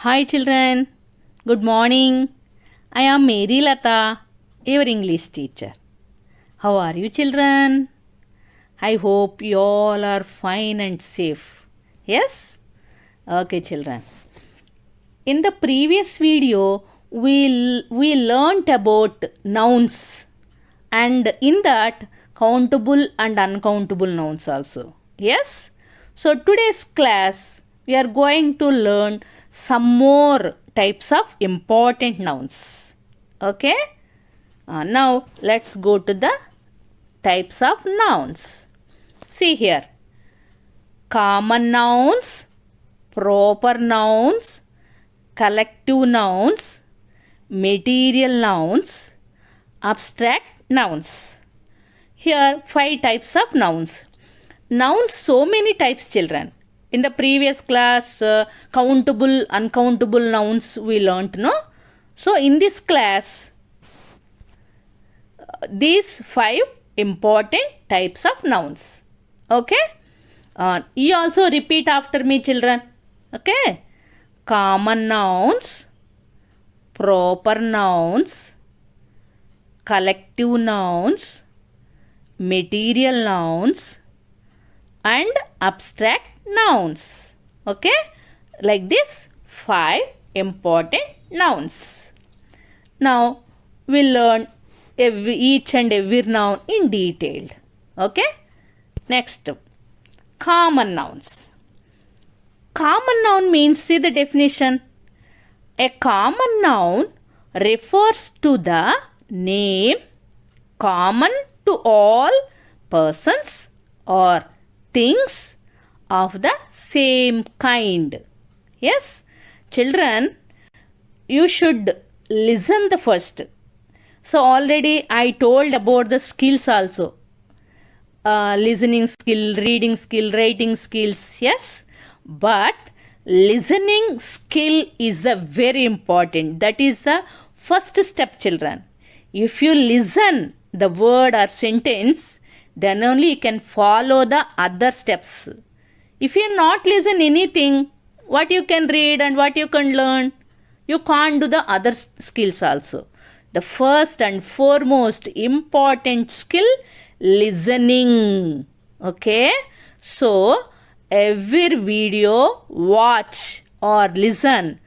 Hi children, good morning. I am Mary Lata, your English teacher. How are you children? I hope you all are fine and safe. Yes? Okay children. In the previous video, we learnt about nouns and in that countable and uncountable nouns also. Yes? So today's class we are going to learn some more types of important nouns. Okay? Now let's go to the types of nouns. See here. Common nouns, proper nouns, collective nouns, material nouns, abstract nouns. Here 5 types of nouns. Nouns so many types children. In the previous class countable, uncountable nouns we learnt, no? So in this class these 5 important types of nouns. Okay? You also repeat after me children. Okay? Common nouns, proper nouns, collective nouns, material nouns and abstract nouns. Okay? Like this 5 important nouns. Now we'll learn each and every noun in detail. Okay? Next, common nouns. Common noun means, see the definition. A common noun refers to the name common to all persons or things of the same kind. Yes, children, you should listen the first. So already I told about the skills also. Listening skill, reading skill, writing skills. Yes, but listening skill is the very important. That is the first step children. If you listen the word or sentence, then only you can follow the other steps. If you not listen anything, what you can read and what you can learn, you can't do the other skills also. The first and foremost important skill, listening. Okay? So, every video watch or listen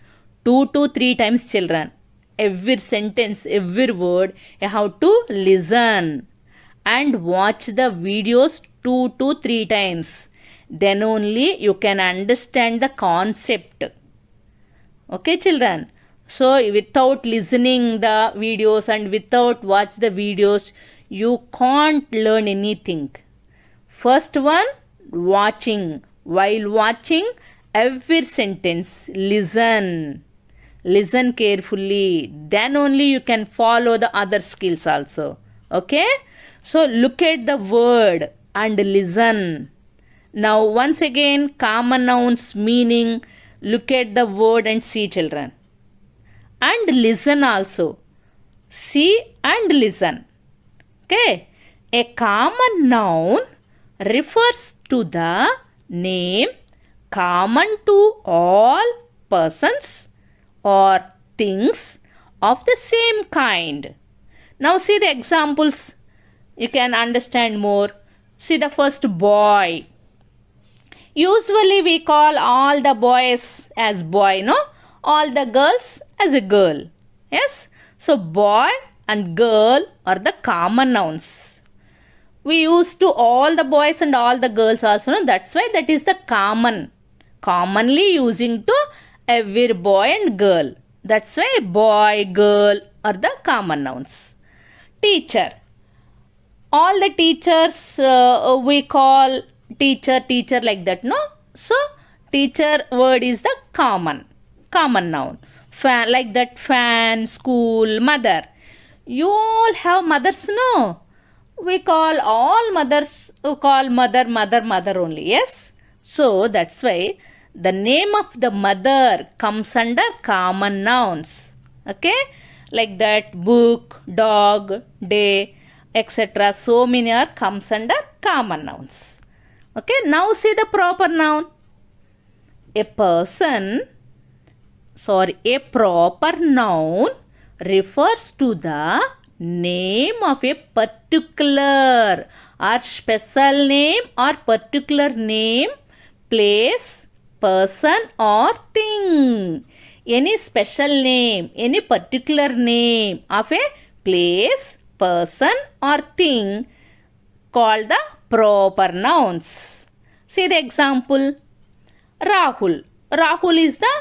2 to 3 times children. Every sentence, every word you have to listen and watch the videos 2 to 3 times. Then only you can understand the concept. Okay children? So without listening the videos and without watch the videos, you can't learn anything. First one, watching. While watching every sentence, listen. Listen carefully. Then only you can follow the other skills also. Okay? So look at the word and listen. Now once again, common nouns meaning, look at the word and see children. And listen also. See and listen. Okay? A common noun refers to the name common to all persons or things of the same kind. Now see the examples. You can understand more. See the first, boy. Usually we call all the boys as boy, no? All the girls as a girl. Yes? So boy and girl are the common nouns. We use to all the boys and all the girls also, no? That's why that is the common. Commonly using to every boy and girl. That's why boy, girl are the common nouns. Teacher. All the teachers we call teacher like that, no? So teacher word is the common noun. Fan, like that, fan, school, mother. You all have mothers, no? We call all mothers, we call mother only. Yes? So that's why the name of the mother comes under common nouns. Okay? Like that, book, dog, day, etc. So many are comes under common nouns. Okay? Now see the proper noun. A person a proper noun refers to the name of a particular or special name or particular name, place, person or thing. Any special name, any particular name of a place, person or thing called the proper nouns. See the example. Rahul. Rahul is the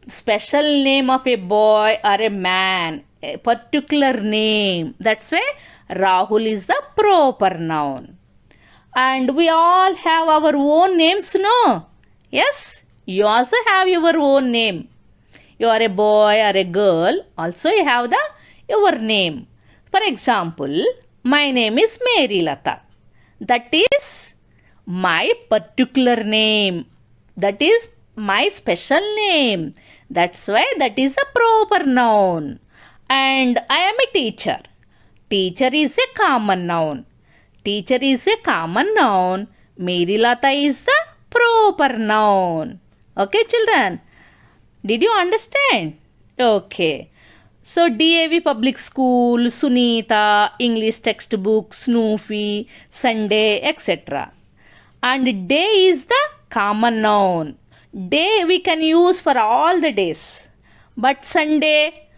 special name of a boy or a man, a particular name. That's why Rahul is the proper noun. And we all have our own names, no? Yes, you also have your own name. You are a boy or a girl, also you have your name. For example, my name is Mary Lata. That is my particular name. That is my special name. That's why that is a proper noun. And I am a teacher. Teacher is a common noun. Teacher is a common noun. Mary Lata is the proper noun. Okay, children? Did you understand? Okay. So, DAV Public School, Sunita, English textbook, Snoopy, Sunday, etc. And day is the common noun. Day we can use for all the days. But Sunday,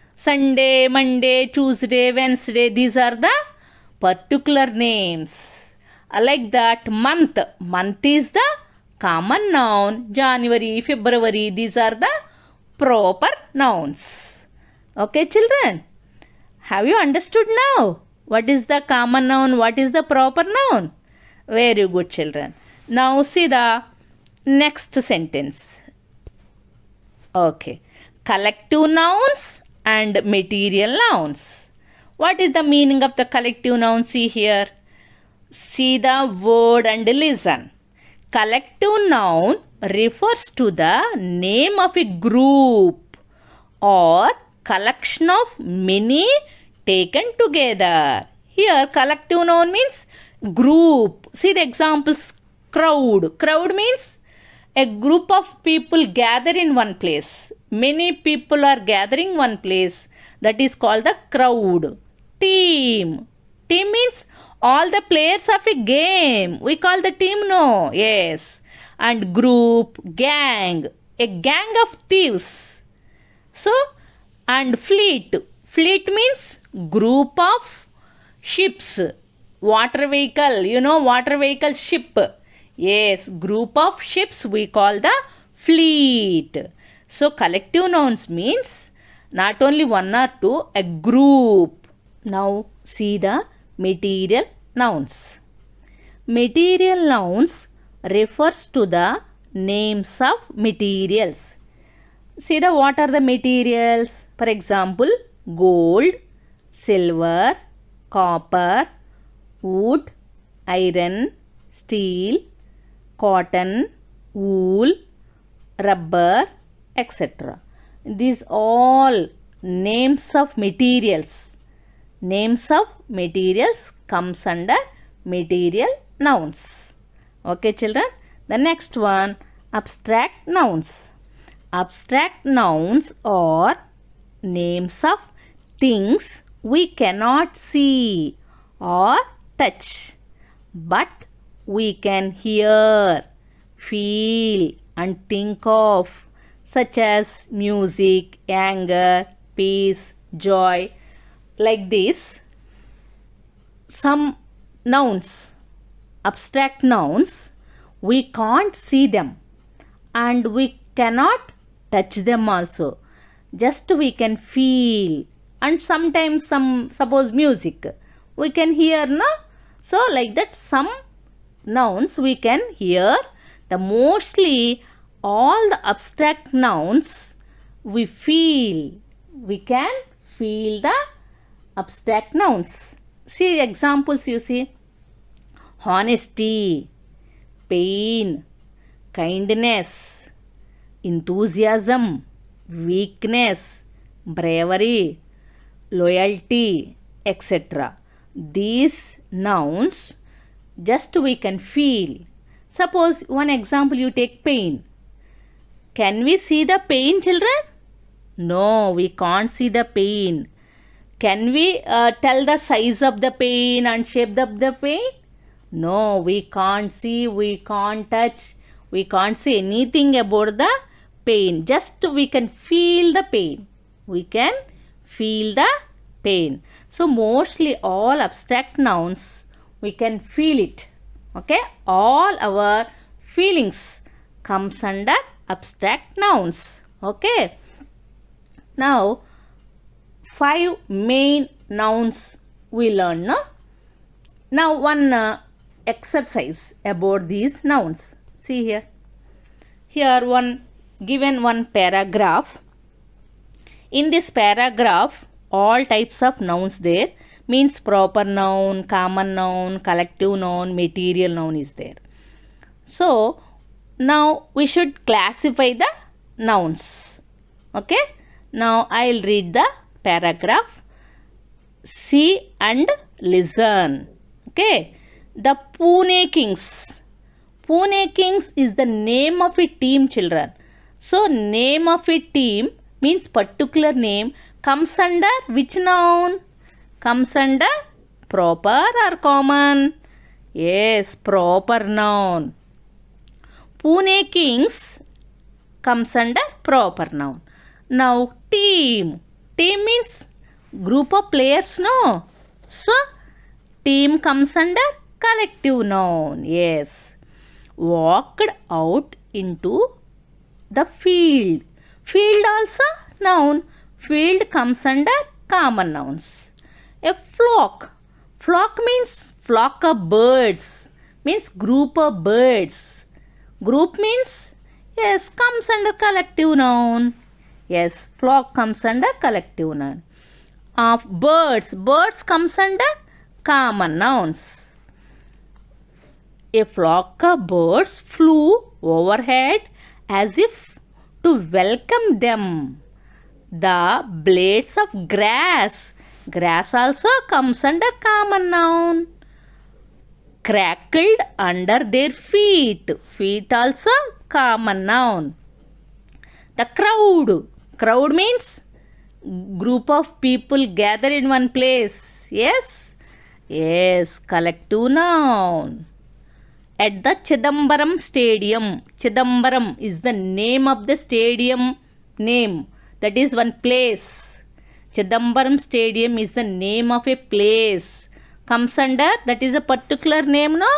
Monday, Tuesday, Wednesday, these are the particular names. Like that, month. Month is the common noun. January, February, these are the proper nouns. Okay, children? Have you understood now? What is the common noun? What is the proper noun? Very good, children. Now see the next sentence. Okay. Collective nouns and material nouns. What is the meaning of the collective noun? See here. See the word and listen. Collective noun refers to the name of a group or collection of many taken together. Here collective noun means group. See the examples. Crowd. Crowd means a group of people gather in one place. Many people are gathering one place. That is called the crowd. Team. Team means all the players of a game. We call the team, no? Yes. And group, gang. A gang of thieves. So, and fleet. Fleet means group of ships. Water vehicle. You know, water vehicle ship. Yes, group of ships we call the fleet. So, collective nouns means not only one or two, a group. Now, see the material nouns. Material nouns refers to the names of materials. See the what are the materials? For example, gold, silver, copper, wood, iron, steel, cotton, wool, rubber, etc. These all names of materials. Names of materials comes under material nouns. Okay, children. The next one, abstract nouns. Abstract nouns are names of things we cannot see or touch, but we can hear, feel and think of, such as music, anger, peace, joy. Like this, some nouns, abstract nouns, we can't see them and we cannot touch them also. Just we can feel, and sometimes suppose music we can hear, no? So like that some nouns we can hear. The mostly all the abstract nouns we feel. We can feel the abstract nouns. See examples you see. Honesty, pain, kindness, enthusiasm, weakness, bravery, loyalty, etc. These nouns just we can feel. Suppose one example you take pain. Can we see the pain, children? No, we can't see the pain. Can we tell the size of the pain and shape of the pain? No, we can't see, we can't touch, we can't say anything about the pain. Just we can feel the pain. We can feel the pain. So mostly all abstract nouns, we can feel it. Okay, all our feelings comes under abstract nouns. Okay, now 5 main nouns we learn. No? Now one exercise about these nouns. See here. Here given one paragraph. In this paragraph, all types of nouns there, means proper noun, common noun, collective noun, material noun is there. So now we should classify the nouns. Okay. Now I'll read the paragraph. See and listen. Okay. The Pune Kings. Pune Kings is the name of a team, children. So name of a team means particular name comes under which noun? Comes under proper or common? Yes, proper noun. Pune Kings comes under proper noun. Now team. Team means group of players, no? So team comes under collective noun. Yes. Walked out into the field. Field also noun. Field comes under common nouns. A flock. Flock means flock of birds. Means group of birds. Group means, yes, comes under collective noun. Yes, flock comes under collective noun. Of birds. Birds comes under common nouns. A flock of birds flew overhead as if to welcome them. The blades of grass. Grass also comes under common noun. Crackled under their feet. Feet also common noun. The crowd. Crowd means group of people gather in one place. Yes? Yes, collective noun. At the Chidambaram Stadium. Chidambaram is the name of the stadium name. That is one place. Chidambaram Stadium is the name of a place. Comes under, that is a particular name, no?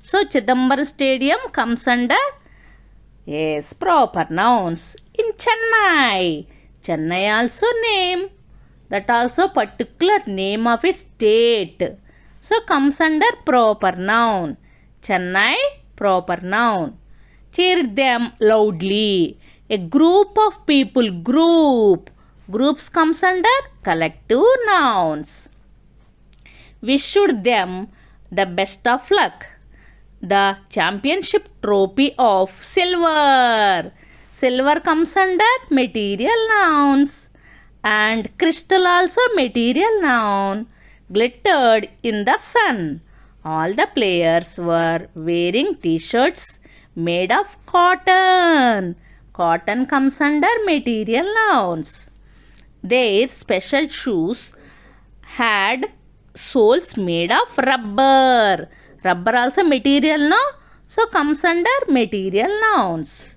So Chidambaram Stadium comes under, yes, proper nouns. In Chennai. Chennai also name. That also particular name of a state. So comes under proper noun. Chennai, proper noun. Cheer them loudly. A group of people, group. Groups comes under collective nouns. Wished them the best of luck. The championship trophy of silver. Silver comes under material nouns. And crystal also material noun. Glittered in the sun. All the players were wearing t-shirts made of cotton. Cotton comes under material nouns. Their special shoes had soles made of rubber. Rubber also material, no? So comes under material nouns.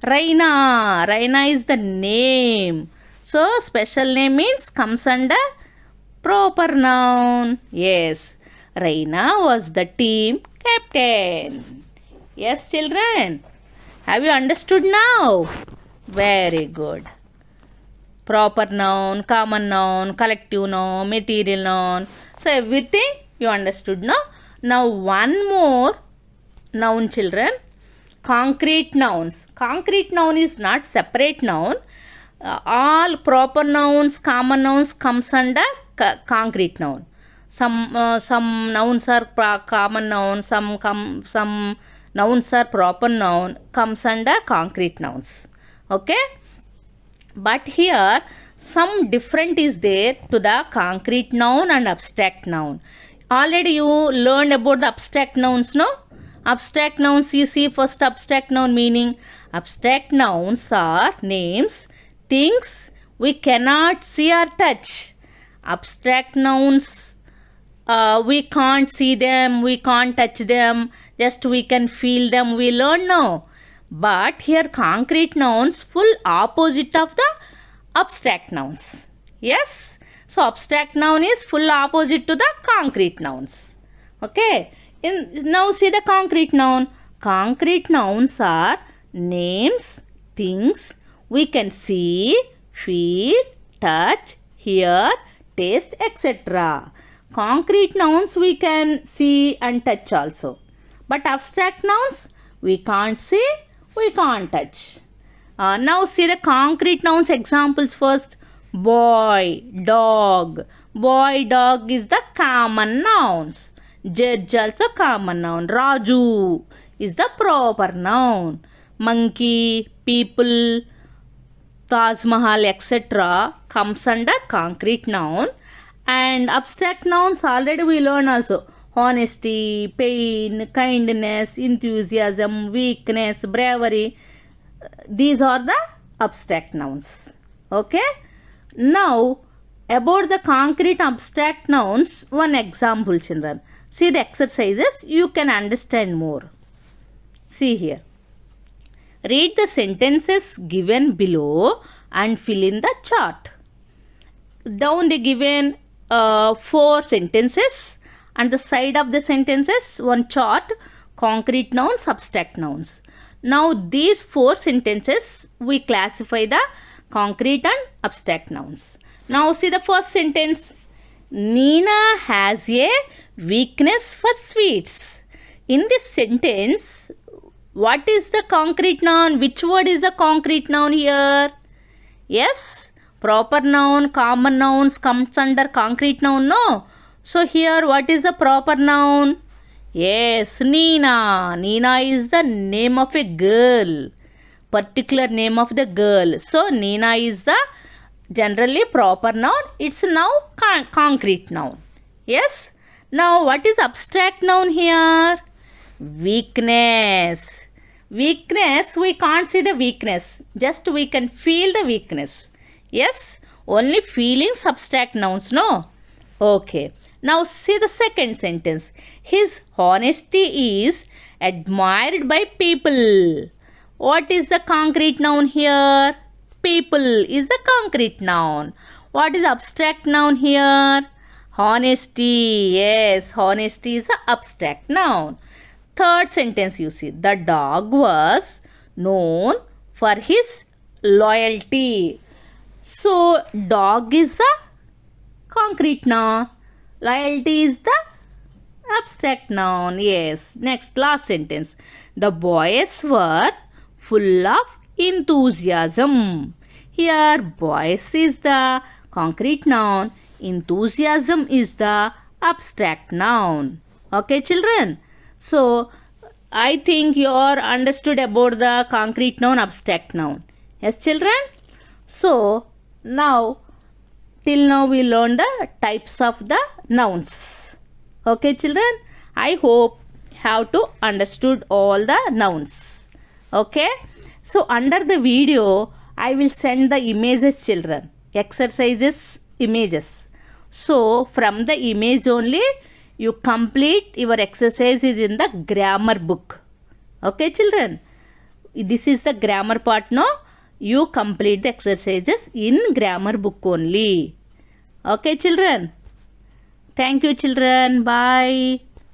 Raina. Raina is the name. So special name means comes under proper noun. Yes. Raina was the team captain. Yes, children. Have you understood now? Very good. Proper noun, common noun, collective noun, material noun. So everything you understood now. Now one more noun, children. Concrete nouns. Concrete noun is not separate noun. All proper nouns, common nouns comes under concrete noun. Some nouns are common noun, some nouns are proper noun, comes under concrete nouns. Okay? But here some different is there to the concrete noun and abstract noun. Already you learned about the abstract nouns, no? Abstract nouns, you see first abstract noun meaning. Abstract nouns are names, things we cannot see or touch. Abstract nouns, we can't see them, we can't touch them, just we can feel them, we learn now. But here concrete nouns, full opposite of the abstract nouns. Yes? So abstract noun is full opposite to the concrete nouns. Okay? Now see the concrete noun. Concrete nouns are names, things we can see, feel, touch, hear, taste, etc. Concrete nouns we can see and touch also. But abstract nouns we can't see, we can't touch. Now see the concrete nouns examples first. Boy, dog. Boy, dog is the common nouns. Judge also common noun. Raju is the proper noun. Monkey, people, Taj Mahal, etc. comes under concrete noun. And abstract nouns already we learn also. Honesty, pain, kindness, enthusiasm, weakness, bravery. These are the abstract nouns. Okay? Now, about the concrete abstract nouns, one example, children. See the exercises, you can understand more. See here. Read the sentences given below and fill in the chart. Down they given 4 sentences, and the side of the sentences one chart, concrete nouns, abstract nouns. Now these 4 sentences we classify the concrete and abstract nouns. Now see the first sentence. Nina has a weakness for sweets. In this sentence, what is the concrete noun? Which word is the concrete noun here? Yes, proper noun, common nouns comes under concrete noun, no? So here what is the proper noun? Yes, Nina. Nina is the name of a girl. Particular name of the girl. So Nina is the generally proper noun. It's now concrete noun. Yes. Now what is abstract noun here? Weakness. Weakness, we can't see the weakness. Just we can feel the weakness. Yes. Only feelings abstract nouns, no? Okay. Now see the second sentence. His honesty is admired by people. What is the concrete noun here? People is the concrete noun. What is abstract noun here? Honesty. Yes, honesty is the abstract noun. Third sentence you see. The dog was known for his loyalty. So, dog is the concrete noun. Loyalty is the abstract noun. Yes. Next, last sentence. The boys were full of enthusiasm. Here, boys is the concrete noun. Enthusiasm is the abstract noun. Okay, children? So, I think you are understood about the concrete noun, abstract noun. Yes, children? So, now, till now we learned the types of the nouns. Okay, children? I hope have to understood all the nouns. Okay? So, under the video, I will send the images, children. Exercises, images. So, from the image only, you complete your exercises in the grammar book. Okay, children? This is the grammar part, no? You complete the exercises in grammar book only. Okay, children? Thank you, children. Bye.